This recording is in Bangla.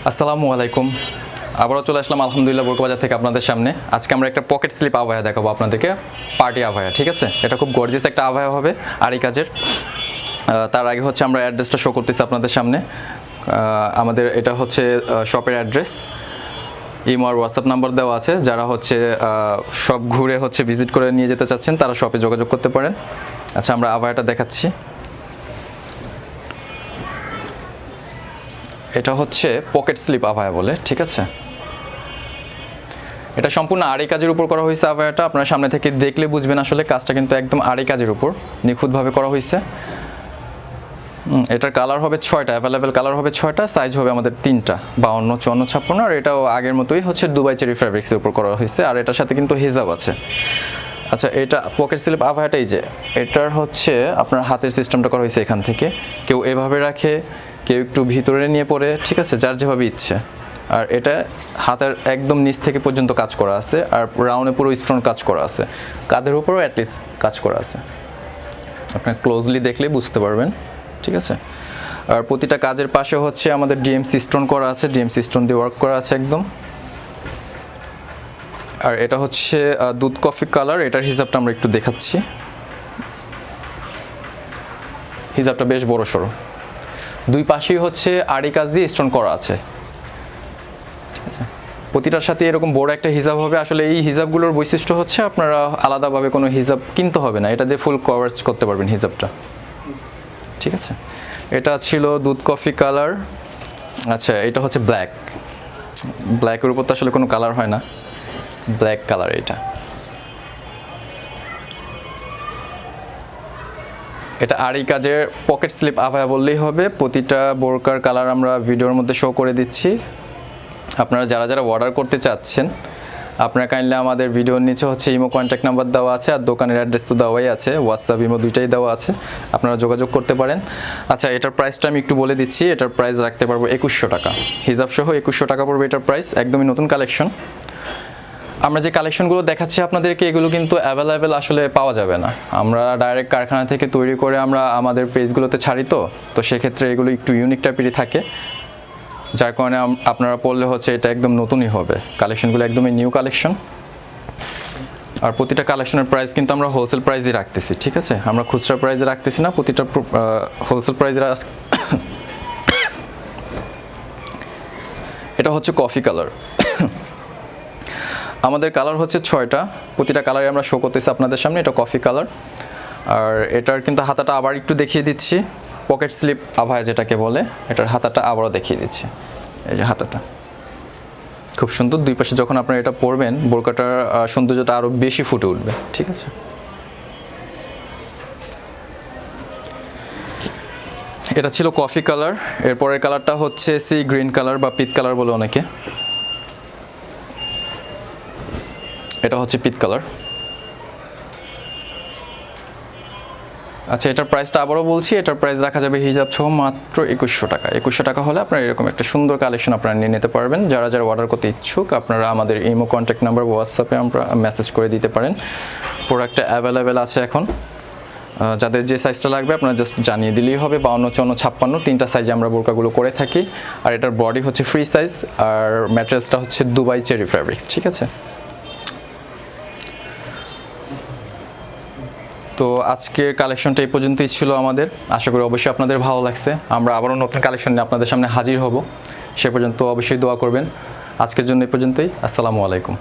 আসসালামু আলাইকুম। আবারও চলে আসলাম আলহামদুলিল্লাহ বোরকা বাজার থেকে আপনাদের সামনে। আজকে আমরা একটা পকেট স্লিপ আভায়া দেখাবো আপনাদেরকে, পার্টি আভায়া। ঠিক আছে, এটা খুব গর্জিয়াস একটা আভায়া হবে আরি কাজের। তার আগে হচ্ছে আমরা অ্যাড্রেসটা শো করতেছি আপনাদের সামনে। আমাদের এটা হচ্ছে শপের অ্যাড্রেস, ইমো আর হোয়াটসঅ্যাপ নাম্বার দেওয়া আছে। যারা হচ্ছে শপ ঘুরে হচ্ছে ভিজিট করে নিয়ে যেতে চাচ্ছেন তারা শপে যোগাযোগ করতে পারেন। আচ্ছা, আমরা আভায়াটা দেখাচ্ছি। এটা হচ্ছে পকেট স্লিপ আভায়া বলে। ঠিক আছে, এটা সম্পূর্ণ আরি কাজের উপর করা হয়েছে আভায়াটা। আপনার সামনে থেকে দেখলে বুঝবেন আসলে কাজটা কিন্তু একদম আরি কাজের উপর নিখুঁতভাবে করা হয়েছে। এটার কালার হবে 6টা, অ্যাভেলেবেল কালার হবে 6টা, সাইজ হবে আমাদের 3টা, 52, 54, 56। আর এটাও আগের মতোই হচ্ছে দুবাই চেরি ফ্যাব্রিক্সের উপর করা হয়েছে। আর এটার সাথে কিন্তু হিজাব আছে। আচ্ছা, এটা পকেট স্লিপ আভায়াটাই যে এটার হচ্ছে আপনার হাতের সিস্টেমটা করা হয়েছে এখান থেকে। কেউ এভাবে রাখে, কেউ একটু ভিতরে নিয়ে পড়ে। ঠিক আছে, যার যেভাবে ইচ্ছে। আর এটা হাতের একদম নিচ থেকে পর্যন্ত কাজ করা আছে, আর রাউন্ডে পুরো স্টোন কাজ করা আছে, কাঁধের উপরও অ্যাটলিস্ট কাজ করা আছে। আপনার ক্লোজলি দেখলে বুঝতে পারবেন। ঠিক আছে, আর প্রতিটা কাজের পাশে হচ্ছে আমাদের ডিএমসি স্টোন করা আছে, ডিএমসি স্টোন দিয়ে ওয়ার্ক করা আছে একদম। আর এটা হচ্ছে দুধ কফি কালার। এটার হিসাবটা আমরা একটু দেখাচ্ছি। হিসাবটা বেশ বড় সড়ো, দুই পাশেই হচ্ছে আরি কাজ দিয়ে স্টোন করা আছে। ঠিক আছে, প্রতিটার সাথে এরকম বড় একটা হিজাব হবে। আসলে এই হিজাবগুলোর বৈশিষ্ট্য হচ্ছে আপনারা আলাদাভাবে কোনো হিজাব কিনতে হবে না, এটা দিয়ে ফুল কভারেজ করতে পারবেন হিজাবটা। ঠিক আছে, এটা ছিল দুধ কফি কালার। আচ্ছা, এটা হচ্ছে ব্ল্যাক। ব্ল্যাকের উপর তো আসলে কোনো কালার হয় না, ব্ল্যাক কালার। এটা আরি কাজের পকেট স্লিপ আভায়া বললেই হবে। প্রতিটা বোরকার কালার আমরা ভিডিওর মধ্যে শো করে দিচ্ছি। আপনারা যারা যারা অর্ডার করতে চাচ্ছেন আপনারা কাইন্ডলি আমাদের ভিডিওর নিচে হচ্ছে ইমো কন্ট্যাক্ট নাম্বার দেওয়া আছে, আর দোকানের অ্যাড্রেস তো দেওয়াই আছে, হোয়াটসঅ্যাপ ইমো দুইটাই দেওয়া আছে, আপনারা যোগাযোগ করতে পারেন। আচ্ছা, এটার প্রাইসটা আমি একটু বলে দিচ্ছি। এটার প্রাইস রাখতে পারবো 2100 টাকা, হিসাব সহ 2100 টাকা পড়বে এটার প্রাইস। একদমই নতুন কালেকশন। আমরা যে কালেকশনগুলো দেখাচ্ছি আপনাদেরকে, এগুলো কিন্তু অ্যাভেলেবেল আসলে পাওয়া যাবে না। আমরা ডাইরেক্ট কারখানা থেকে তৈরি করে আমরা আমাদের পেজগুলোতে ছাড়ি, তো সেক্ষেত্রে এগুলো একটু ইউনিক টাইপেরই থাকে, যার কারণে আপনারা পড়লে হচ্ছে এটা একদম নতুনই হবে। কালেকশনগুলো একদমই নিউ কালেকশন। আর প্রতিটা কালেকশনের প্রাইস কিন্তু আমরা হোলসেল প্রাইসে রাখতেছি। ঠিক আছে, আমরা খুচরা প্রাইসে রাখতেছি না, প্রতিটা হোলসেল প্রাইসে। এটা হচ্ছে কফি কালার। আমাদের কালার হচ্ছে 6টা, প্রতিটা কালারে আমরা শো করতেছি আপনাদের সামনে। এটা কফি কালার। আর এটার কিন্তু হাতাটা আবার একটু দেখিয়ে দিচ্ছি, পকেট স্লিপ আভায়া যেটাকে বলে, এটার হাতাটা আবারও দেখিয়ে দিচ্ছি। এই যে হাতাটা খুব সুন্দর, দুই পাশে যখন আপনারা এটা পরবেন বোরকাটার সৌন্দর্যটা আরও বেশি ফুটে উঠবে। ঠিক আছে, এটা ছিল কফি কালার। এরপরের কালারটা হচ্ছে সি গ্রিন কালার বা পিত কালার বলে অনেকে। এটা হচ্ছে পিত কালার। আচ্ছা, এটার প্রাইসটা আবারও বলছি, এটার প্রাইস রাখা যাবে হিজাব সহ মাত্র 2100 টাকা। 2100 টাকা হলে আপনারা এরকম একটা সুন্দর কালেকশন আপনারা নিয়ে নিতে পারবেন। যারা যারা অর্ডার করতে ইচ্ছুক আপনারা আমাদের ইমো কন্ট্যাক্ট নাম্বার হোয়াটসঅ্যাপে আমরা মেসেজ করে দিতে পারেন। প্রোডাক্টটা অ্যাভেলেবেল আছে এখন। যাদের যে সাইজটা লাগবে আপনারা জাস্ট জানিয়ে দিলেই হবে। 52, 54, 56 তিনটা সাইজে আমরা বোরকাগুলো করে থাকি। আর এটার বডি হচ্ছে ফ্রি সাইজ, আর ম্যাটেরিয়ালসটা হচ্ছে দুবাই চেরি ফ্যাব্রিক্স। ঠিক আছে, তো আজকের কালেকশনটা এই পর্যন্তই ছিল আমাদের। আশা করি অবশ্যই আপনাদের ভালো লাগছে। আমরা আবারও নতুন কালেকশন নিয়ে আপনাদের সামনে হাজির হব। সে পর্যন্ত অবশ্যই দোয়া করবেন। আজকের জন্য এই পর্যন্তই। আসসালামু আলাইকুম।